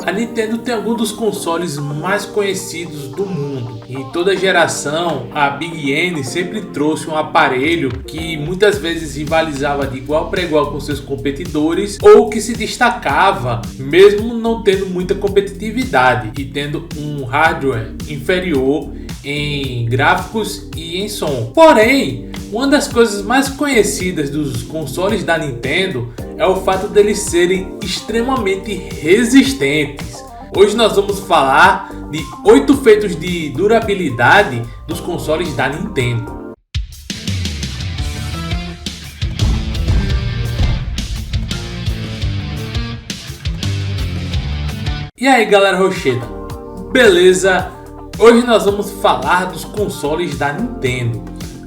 A Nintendo tem alguns dos consoles mais conhecidos do mundo. Em toda geração, a Big N sempre trouxe um aparelho que muitas vezes rivalizava de igual para igual com seus competidores ou que se destacava mesmo não tendo muita competitividade e tendo um hardware inferior em gráficos e em som. Porém, uma das coisas mais conhecidas dos consoles da Nintendo é o fato deles serem extremamente resistentes. Hoje nós vamos falar de 8 feitos de durabilidade dos consoles da Nintendo. E aí galera rocheda, beleza? Hoje nós vamos falar dos consoles da Nintendo.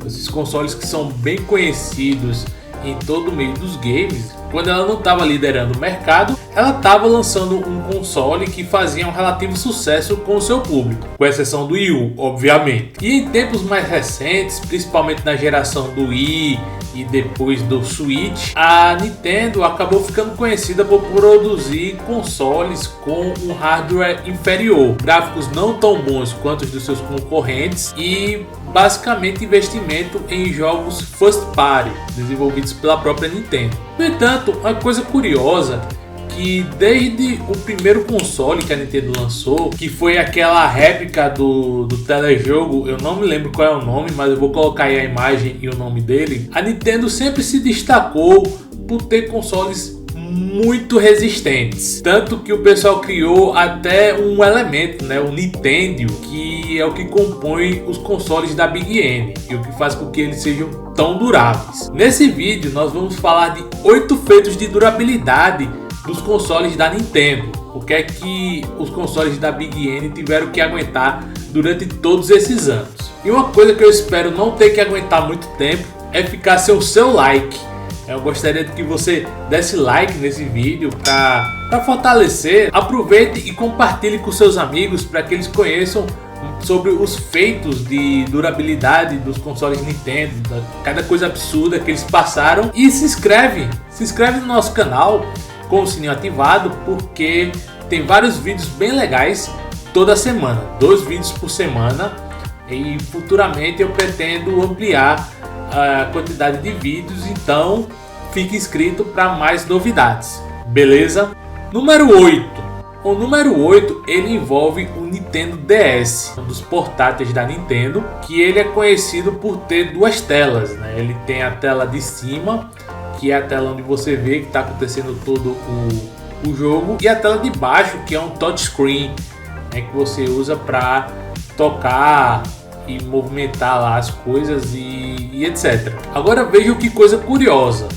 Esses consoles que são bem conhecidos em todo o meio dos games. Quando ela não estava liderando o mercado, ela estava lançando um console que fazia um relativo sucesso com o seu público, com exceção do Wii U, obviamente. E em tempos mais recentes, principalmente na geração do Wii e depois do Switch, a Nintendo acabou ficando conhecida por produzir consoles com um hardware inferior, gráficos não tão bons quanto os dos seus concorrentes e basicamente investimento em jogos first party desenvolvidos pela própria Nintendo. No entanto, uma coisa curiosa que desde o primeiro console que a Nintendo lançou, que foi aquela réplica do telejogo, eu não me lembro qual é o nome, mas eu vou colocar aí a imagem e o nome dele, a Nintendo sempre se destacou por ter consoles muito resistentes, tanto que o pessoal criou até um elemento, né, o Nintendo, que é o que compõe os consoles da Big N e o que faz com que eles sejam tão duráveis. Nesse vídeo nós vamos falar de 8 feitos de durabilidade dos consoles da Nintendo, o que é que os consoles da Big N tiveram que aguentar durante todos esses anos. E uma coisa que eu espero não ter que aguentar muito tempo é ficar sem o seu like. Eu gostaria que você desse like nesse vídeo para fortalecer. Aproveite e compartilhe com seus amigos para que eles conheçam sobre os feitos de durabilidade dos consoles Nintendo, cada coisa absurda que eles passaram. E se inscreve no nosso canal com o sininho ativado, porque tem vários vídeos bem legais toda semana, 2 vídeos por semana, e futuramente eu pretendo ampliar a quantidade de vídeos, então fique inscrito para mais novidades, beleza? Número 8. O número 8 ele envolve o Nintendo DS, um dos portáteis da Nintendo, que ele é conhecido por ter 2 telas, né? Ele tem a tela de cima, que é a tela onde você vê que está acontecendo todo o jogo, e a tela de baixo, que é um touchscreen, né, que você usa para tocar e movimentar lá as coisas e etc. Agora veja que coisa curiosa,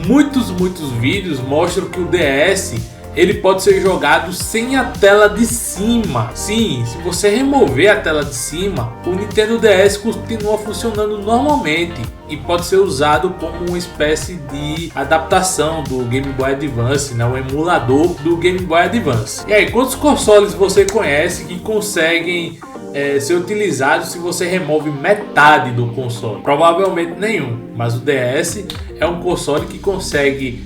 muitos vídeos mostram que o DS ele pode ser jogado sem a tela de cima. Sim, se você remover a tela de cima, o Nintendo DS continua funcionando normalmente e pode ser usado como uma espécie de adaptação do Game Boy Advance, né? O emulador do Game Boy Advance. E aí, quantos consoles você conhece que conseguem ser utilizados se você remove metade do console? Provavelmente nenhum, mas o DS é um console que consegue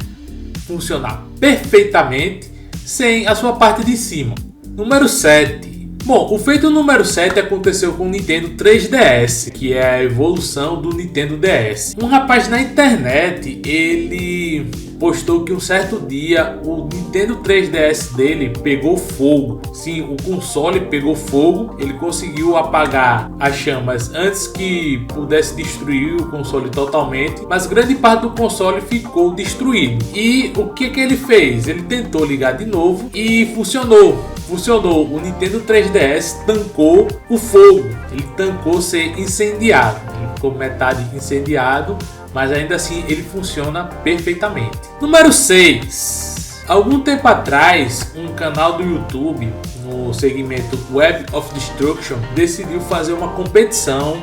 funcionar perfeitamente sem a sua parte de cima. Número 7. Bom, o feito número 7 aconteceu com o Nintendo 3DS, que é a evolução do Nintendo DS. Um rapaz na internet, ele postou que um certo dia o Nintendo 3DS dele pegou fogo. Sim, o console pegou fogo, ele conseguiu apagar as chamas antes que pudesse destruir o console totalmente, mas grande parte do console ficou destruído. E o que ele fez? Ele tentou ligar de novo e funcionou. O Nintendo 3DS tancou o fogo, ele tancou ser incendiado, ele ficou metade incendiado, mas ainda assim ele funciona perfeitamente. Número 6. Algum tempo atrás, um canal do YouTube no segmento Web of Destruction decidiu fazer uma competição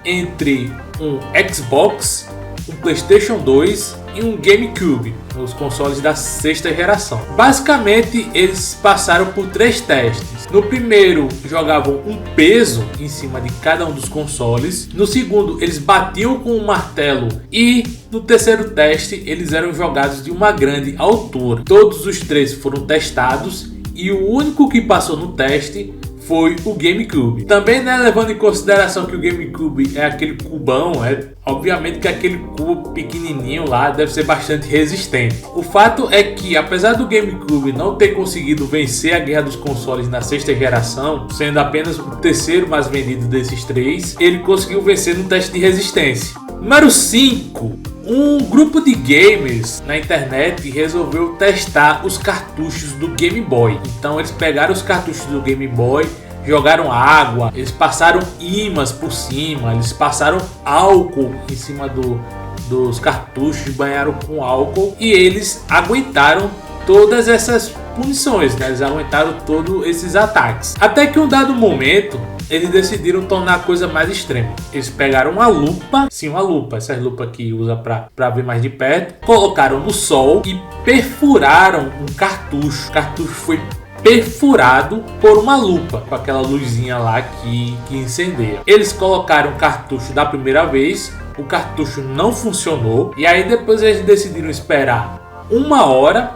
entre um Xbox, um PlayStation 2 e um GameCube, os consoles da 6ª geração. Basicamente, eles passaram por 3 testes. No primeiro, jogavam um peso em cima de cada um dos consoles. No segundo, eles batiam com um martelo. E no terceiro teste, eles eram jogados de uma grande altura. Todos os 3 foram testados e o único que passou no teste foi o GameCube. Também, né, levando em consideração que o GameCube é aquele cubão, obviamente que aquele cubo pequenininho lá deve ser bastante resistente. O fato é que, apesar do GameCube não ter conseguido vencer a guerra dos consoles na sexta geração, sendo apenas o terceiro mais vendido desses três, ele conseguiu vencer no teste de resistência. Número 5. Um grupo de gamers na internet resolveu testar os cartuchos do Game Boy. Então eles pegaram os cartuchos do Game Boy, jogaram água, eles passaram ímãs por cima, eles passaram álcool em cima dos cartuchos, banharam com álcool e eles aguentaram todas essas punições, né? Eles aguentaram todos esses ataques. Até que um dado momento eles decidiram tornar a coisa mais extrema. Eles pegaram uma lupa, sim, uma lupa, essas lupas que usa para ver mais de perto, colocaram no sol e perfuraram um cartucho. O cartucho foi perfurado por uma lupa, com aquela luzinha lá que incendeia. Eles colocaram o cartucho da primeira vez, o cartucho não funcionou, e aí depois eles decidiram esperar 1 hora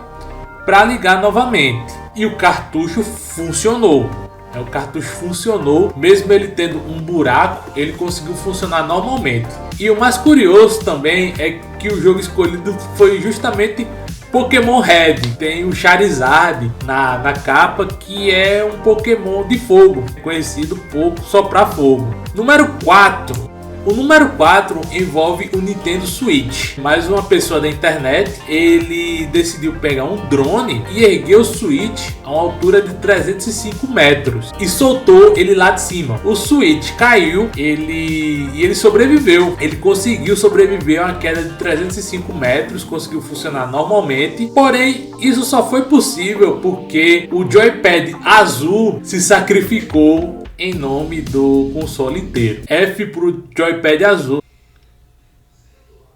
para ligar novamente. E o cartucho funcionou. O cartucho funcionou, mesmo ele tendo um buraco, ele conseguiu funcionar normalmente. E o mais curioso também é que o jogo escolhido foi justamente Pokémon Red. Tem o Charizard na capa, que é um Pokémon de fogo, conhecido por soprar fogo. Número 4. O número 4 envolve o Nintendo Switch. Mais uma pessoa da internet, ele decidiu pegar um drone e erguer o Switch a uma altura de 305 metros e soltou ele lá de cima. O Switch caiu, ele sobreviveu. Ele conseguiu sobreviver a uma queda de 305 metros, conseguiu funcionar normalmente. Porém, isso só foi possível porque o joypad azul se sacrificou em nome do console inteiro. F pro joypad azul.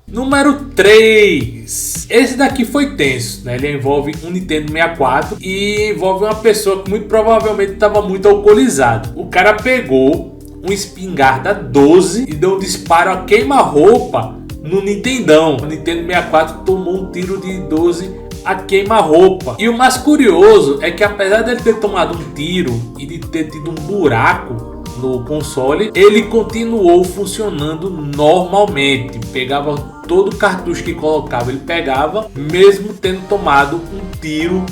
Número 3. Esse daqui foi tenso, né? Ele envolve um Nintendo 64 e envolve uma pessoa que muito provavelmente estava muito alcoolizada. O cara pegou um espingarda 12 e deu um disparo a queima-roupa no Nintendão. O Nintendo 64 tomou um tiro de 12 a queima-roupa. E o mais curioso é que, apesar dele ter tomado um tiro e de ter tido um buraco no console, ele continuou funcionando normalmente. Pegava todo o cartucho que colocava, ele pegava, mesmo tendo tomado um tiro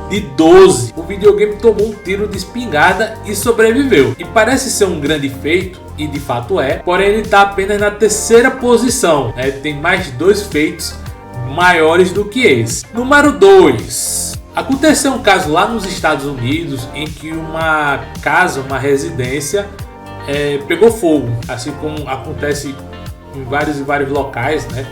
de 12. O videogame tomou um tiro de espingarda e sobreviveu. E parece ser um grande feito, e de fato é, porém ele está apenas na terceira posição, né? Tem mais 2 feitos maiores do que esse. Número 2. Aconteceu um caso lá nos Estados Unidos em que uma casa, uma residência, pegou fogo, assim como acontece em vários e vários locais, né?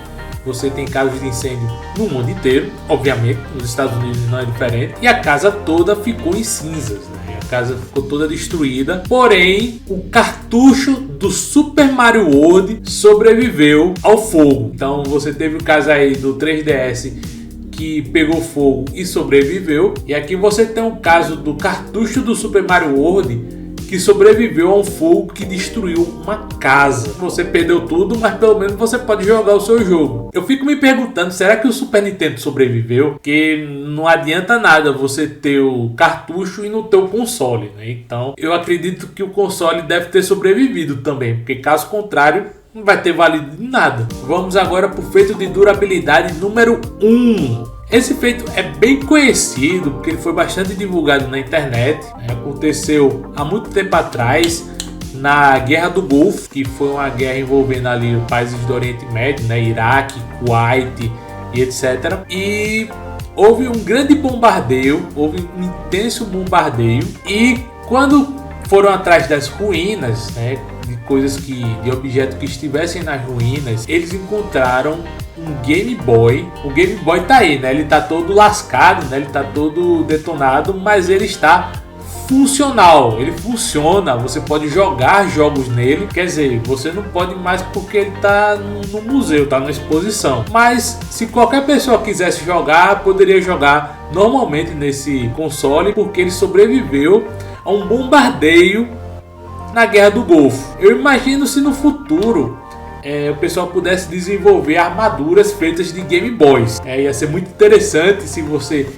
Você tem casos de incêndio no mundo inteiro, obviamente, nos Estados Unidos não é diferente, e a casa toda ficou em cinzas, né? A casa ficou toda destruída, porém o cartucho do Super Mario World sobreviveu ao fogo. Então você teve o caso aí do 3DS que pegou fogo e sobreviveu, e aqui você tem o caso do cartucho do Super Mario World que sobreviveu a um fogo que destruiu uma casa. Você perdeu tudo, mas pelo menos você pode jogar o seu jogo. Eu fico me perguntando, será que o Super Nintendo sobreviveu? Porque não adianta nada você ter o cartucho e não ter o console, né? Então eu acredito que o console deve ter sobrevivido também, porque caso contrário não vai ter valido de nada. Vamos agora para o feito de durabilidade número 1. Esse feito é bem conhecido porque ele foi bastante divulgado na internet, né? Aconteceu há muito tempo atrás na Guerra do Golfo, que foi uma guerra envolvendo ali os países do Oriente Médio, né? Iraque, Kuwait e etc. E houve um grande bombardeio, houve um intenso bombardeio, e quando foram atrás das ruínas, né? De objetos que estivessem nas ruínas, eles encontraram um Game Boy. O Game Boy tá aí, né? Ele tá todo lascado, né? Ele tá todo detonado, mas ele está funcional. Ele funciona, você pode jogar jogos nele. Quer dizer, você não pode mais porque ele tá no museu, tá na exposição. Mas se qualquer pessoa quisesse jogar, poderia jogar normalmente nesse console, porque ele sobreviveu a um bombardeio na Guerra do Golfo. Eu imagino se no futuro o pessoal pudesse desenvolver armaduras feitas de Game Boys. Ia ser muito interessante se você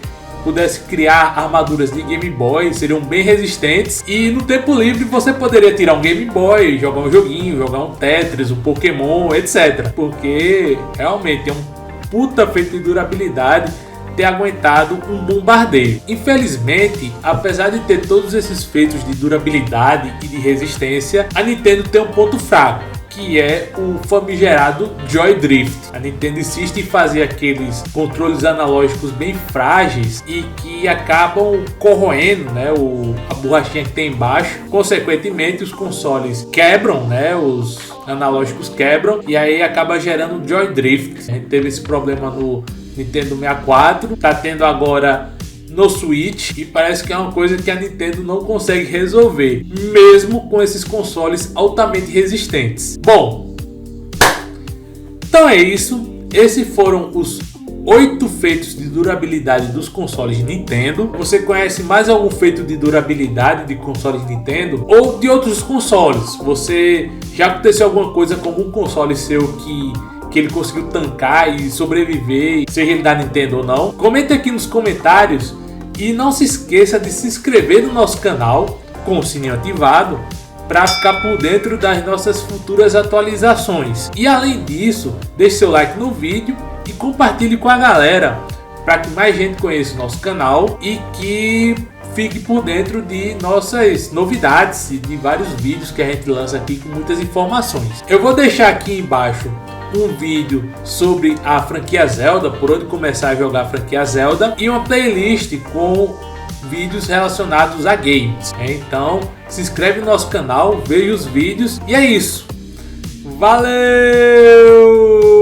pudesse criar armaduras de Game Boy, seriam bem resistentes. E no tempo livre você poderia tirar um Game Boy, jogar um joguinho, jogar um Tetris, um Pokémon, etc. Porque realmente é um puta feito de durabilidade ter aguentado um bombardeio. Infelizmente, apesar de ter todos esses feitos de durabilidade e de resistência, a Nintendo tem um ponto fraco, que é o famigerado Joy Drift. A Nintendo insiste em fazer aqueles controles analógicos bem frágeis e que acabam corroendo, né, a borrachinha que tem embaixo. Consequentemente, os consoles quebram, né, os analógicos quebram e aí acaba gerando Joy Drift. A gente teve esse problema no Nintendo 64, tá tendo agora no Switch e parece que é uma coisa que a Nintendo não consegue resolver, mesmo com esses consoles altamente resistentes. Bom, então é isso. Esses foram os 8 feitos de durabilidade dos consoles de Nintendo. Você conhece mais algum feito de durabilidade de consoles de Nintendo ou de outros consoles? Você já aconteceu alguma coisa com algum console seu que ele conseguiu tancar e sobreviver, seja ele da Nintendo ou não? Comenta aqui nos comentários e não se esqueça de se inscrever no nosso canal com o sininho ativado para ficar por dentro das nossas futuras atualizações. E além disso, deixe seu like no vídeo e compartilhe com a galera para que mais gente conheça o nosso canal e que fique por dentro de nossas novidades e de vários vídeos que a gente lança aqui com muitas informações. Eu vou deixar aqui embaixo um vídeo sobre a franquia Zelda, por onde começar a jogar a franquia Zelda, e uma playlist com vídeos relacionados a games. Então se inscreve no nosso canal, veja os vídeos e é isso. Valeu!